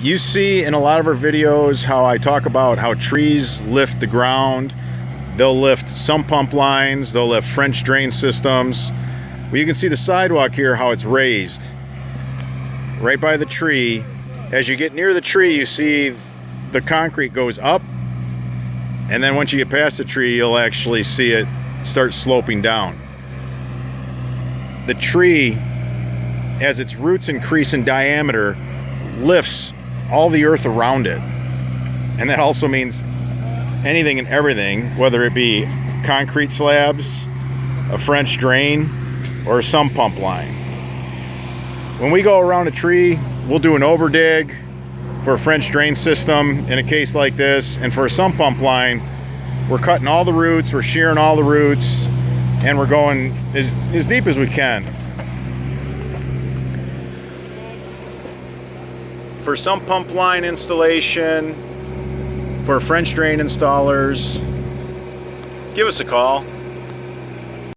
You see in a lot of our videos how I talk about how trees lift the ground. They'll lift sump pump lines, they'll lift French drain systems. Well, you can see the sidewalk here, how it's raised right by the tree. As you get near the tree, you see the concrete goes up, and then once you get past the tree, you'll actually see it start sloping down. The tree, as its roots increase in diameter, lifts all the earth around it. And that also means anything and everything, whether it be concrete slabs, a French drain, or a sump pump line. When we go around a tree, we'll do an overdig for a French drain system in a case like this, and for a sump pump line, we're cutting all the roots, we're shearing all the roots, and we're going as deep as we can. For sump pump line installation, for French drain installers, give us a call.